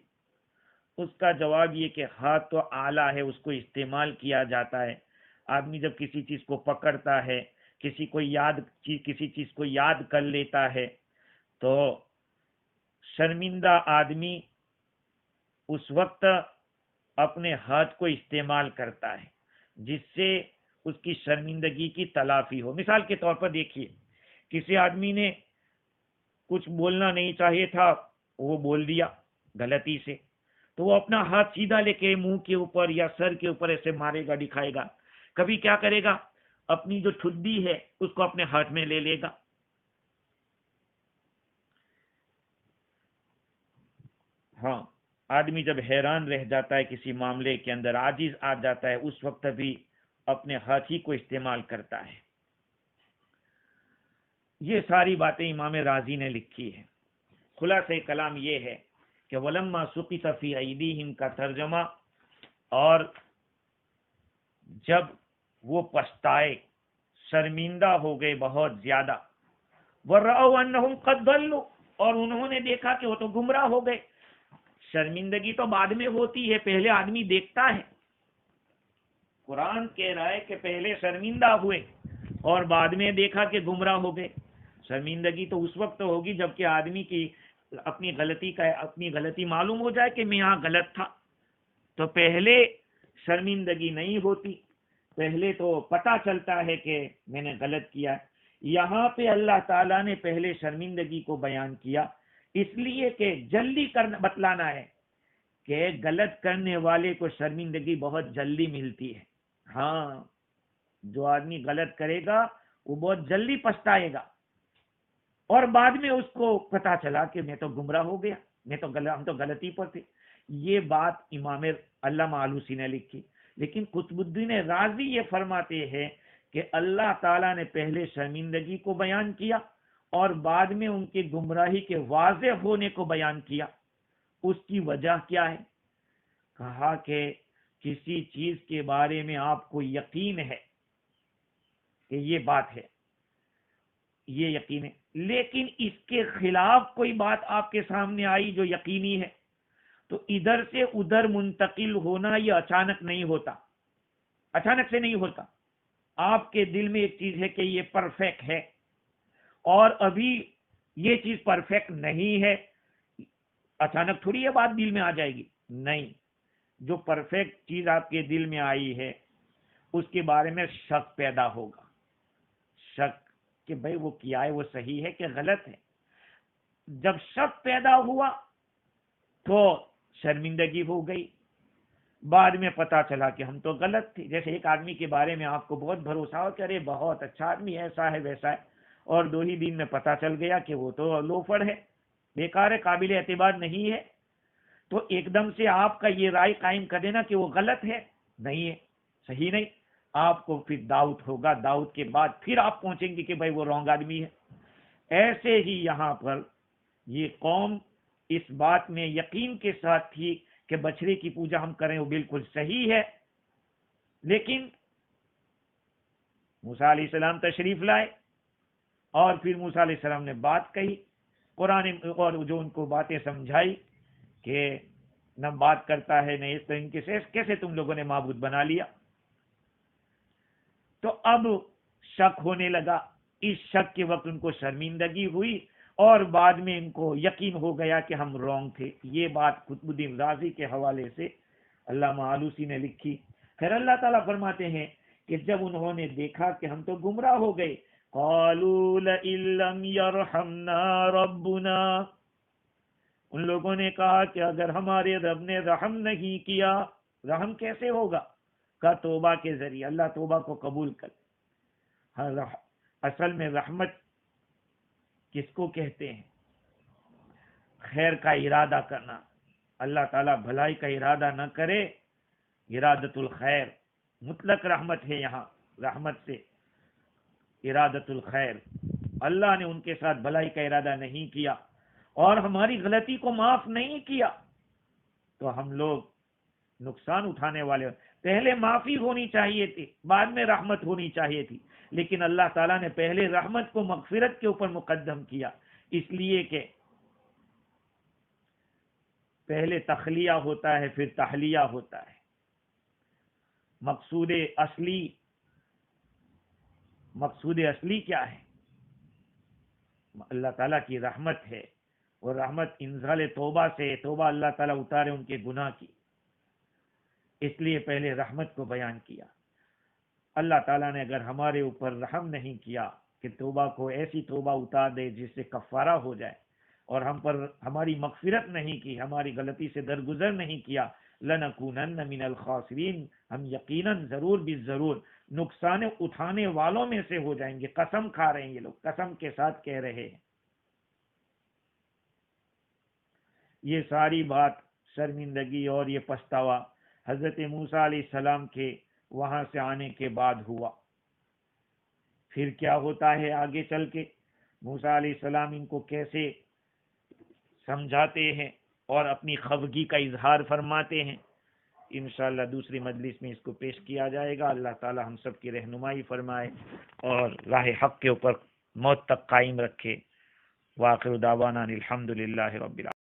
اس کا جواب یہ کہ ہاتھ تو آلہ ہے، اس کو استعمال کیا جاتا ہے۔ آدمی جب کسی چیز کو پکڑتا ہے، کسی چیز کو یاد کر لیتا ہے، تو شرمندہ آدمی اس وقت اپنے ہاتھ کو استعمال کرتا ہے جس سے اس کی شرمندگی کی تلافی ہو۔ مثال کے طور پر دیکھیے، کسی آدمی نے کچھ بولنا نہیں چاہیے تھا، وہ بول دیا غلطی سے، تو وہ اپنا ہاتھ سیدھا لے کے منہ کے اوپر یا سر کے اوپر ایسے مارے گا، دکھائے گا۔ کبھی کیا کرے گا، اپنی جو ٹھڈی ہے اس کو اپنے ہاتھ میں لے لے گا۔ ہاں، آدمی جب حیران رہ جاتا ہے کسی معاملے کے اندر، عاجز آ جاتا ہے، اس وقت بھی اپنے ہاتھ ہی کو استعمال کرتا ہے۔ یہ ساری باتیں امام رازی نے لکھی ہے۔ خلاصہ کلام یہ ہے کہ وَلَمَّا سُقِطَ فِي أَيْدِيهِمْ کا ترجمہ، اور جب وہ پچھتائے، شرمندہ ہو گئے بہت زیادہ، وَرَأَوْا أَنَّهُمْ قَدْ ضَلُّوا، اور انہوں نے دیکھا کہ وہ تو گمراہ ہو گئے۔ شرمندگی تو بعد میں ہوتی ہے، پہلے آدمی دیکھتا ہے۔ قرآن کہہ رہا ہے کہ پہلے شرمندہ ہوئے اور بعد میں دیکھا کہ گمراہ ہو گئے۔ شرمندگی تو اس وقت ہوگی جب کہ آدمی کی اپنی غلطی معلوم ہو جائے کہ میں یہاں غلط تھا، تو پہلے شرمندگی نہیں ہوتی، پہلے تو پتہ چلتا ہے کہ میں نے غلط کیا ہے۔ یہاں پہ اللہ تعالیٰ نے پہلے شرمندگی کو بیان کیا، اس لیے کہ جلدی بتلانا ہے کہ غلط کرنے والے کو شرمندگی بہت جلدی ملتی ہے۔ ہاں، جو آدمی غلط کرے گا وہ بہت جلدی پچھتائے گا، اور بعد میں اس کو پتا چلا کہ میں تو گمراہ ہو گیا، ہم تو غلطی پر تھے۔ یہ بات امام علامہ آلوسی نے لکھی، لیکن قطب الدین رازی یہ فرماتے ہیں کہ اللہ تعالیٰ نے پہلے شرمندگی کو بیان کیا اور بعد میں ان کے گمراہی کے واضح ہونے کو بیان کیا۔ اس کی وجہ کیا ہے؟ کہا کہ کسی چیز کے بارے میں آپ کو یقین ہے کہ یہ بات ہے، یہ یقین ہے، لیکن اس کے خلاف کوئی بات آپ کے سامنے آئی جو یقینی ہے، تو ادھر سے ادھر منتقل ہونا یہ اچانک نہیں ہوتا، اچانک سے نہیں ہوتا۔ آپ کے دل میں ایک چیز ہے کہ یہ پرفیکٹ ہے، اور ابھی یہ چیز پرفیکٹ نہیں ہے، اچانک تھوڑی یہ بات دل میں آ جائے گی، نہیں۔ جو پرفیکٹ چیز آپ کے دل میں آئی ہے اس کے بارے میں شک پیدا ہوگا، شک کہ بھئی وہ کیا ہے وہ صحیح ہے کہ غلط ہے۔ جب شک پیدا ہوا تو شرمندگی ہو گئی، بعد میں پتا چلا کہ ہم تو غلط تھے۔ جیسے ایک آدمی کے بارے میں آپ کو بہت بھروسہ ہو کہ ارے بہت اچھا آدمی، ایسا ہے ویسا ہے، اور 2 ہی دن میں پتا چل گیا کہ وہ تو لوفڑ ہے، بیکار ہے، قابل اعتبار نہیں ہے، تو ایک دم سے آپ کا یہ رائے قائم کر دینا کہ وہ غلط ہے، نہیں ہے، صحیح نہیں، آپ کو پھر دعوت ہوگا، دعوت کے بعد پھر آپ پہنچیں گے کہ بھائی وہ رونگ آدمی ہے۔ ایسے ہی یہاں پر یہ قوم اس بات میں یقین کے ساتھ تھی کہ بچڑے کی پوجا ہم کریں وہ بالکل صحیح ہے، لیکن موسیٰ علیہ السلام تشریف لائے اور پھر موسیٰ علیہ السلام نے بات کہی، قرآن اور جو ان کو باتیں سمجھائی کہ نہ بات کرتا ہے نہ اس طریقے سے، کیسے تم لوگوں نے معبود بنا لیا۔ تو اب شک ہونے لگا، اس شک کے وقت ان کو شرمندگی ہوئی اور بعد میں ان کو یقین ہو گیا کہ ہم رونگ تھے۔ یہ بات قطب الدین رازی کے حوالے سے علامہ آلوسی نے لکھی۔ پھر اللہ تعالیٰ فرماتے ہیں کہ جب انہوں نے دیکھا کہ ہم تو گمراہ ہو گئے، قالوا لئن لم يرحمنا ربنا، ان لوگوں نے کہا کہ اگر ہمارے رب نے رحم نہیں کیا، رحم کیسے ہوگا؟ کا توبہ کے ذریعے، اللہ توبہ کو قبول کر۔ اصل میں رحمت کس کو کہتے ہیں؟ خیر کا ارادہ کرنا، اللہ تعالیٰ بھلائی کا ارادہ نہ کرے، ارادت الخیر، مطلق رحمت ہے یہاں، رحمت سے ارادت الخیر، اللہ نے ان کے ساتھ بھلائی کا ارادہ نہیں کیا اور ہماری غلطی کو معاف نہیں کیا، تو ہم لوگ نقصان اٹھانے والے۔ پہلے معافی ہونی چاہیے تھی، بعد میں رحمت ہونی چاہیے تھی، لیکن اللہ تعالیٰ نے پہلے رحمت کو مغفرت کے اوپر مقدم کیا، اس لیے کہ پہلے تخلیہ ہوتا ہے پھر تحلیہ ہوتا ہے۔ مقصود اصلی کیا ہے؟ اللہ تعالیٰ کی رحمت ہے، اور رحمت انزال توبہ سے، توبہ اللہ تعالیٰ اتارے ان کے گناہ کی، اس لیے پہلے رحمت کو بیان کیا۔ اللہ تعالیٰ نے اگر ہمارے اوپر رحم نہیں کیا کہ توبہ کو ایسی توبہ اتار دے جس سے کفارہ ہو جائے، اور ہم پر ہماری مغفرت نہیں کی، ہماری غلطی سے درگزر نہیں کیا، لَنَكُونَنَّ مِنَ الْخَاسِرِينَ، ہم یقیناً ضرور بھی ضرور نقصان اٹھانے والوں میں سے ہو جائیں گے۔ قسم کھا رہے ہیں یہ لوگ، قسم کے ساتھ کہہ رہے ہیں۔ یہ ساری بات شرمندگی اور یہ پچھتاوا حضرت موسیٰ علیہ السلام کے وہاں سے آنے کے بعد ہوا۔ پھر کیا ہوتا ہے آگے چل کے؟ موسیٰ علیہ السلام ان کو کیسے سمجھاتے ہیں اور اپنی خفگی کا اظہار فرماتے ہیں، انشاءاللہ دوسری مجلس میں اس کو پیش کیا جائے گا۔ اللہ تعالی ہم سب کی رہنمائی فرمائے اور راہ حق کے اوپر موت تک قائم رکھے۔ وآخر دعوانا الحمدللہ رب العالمین۔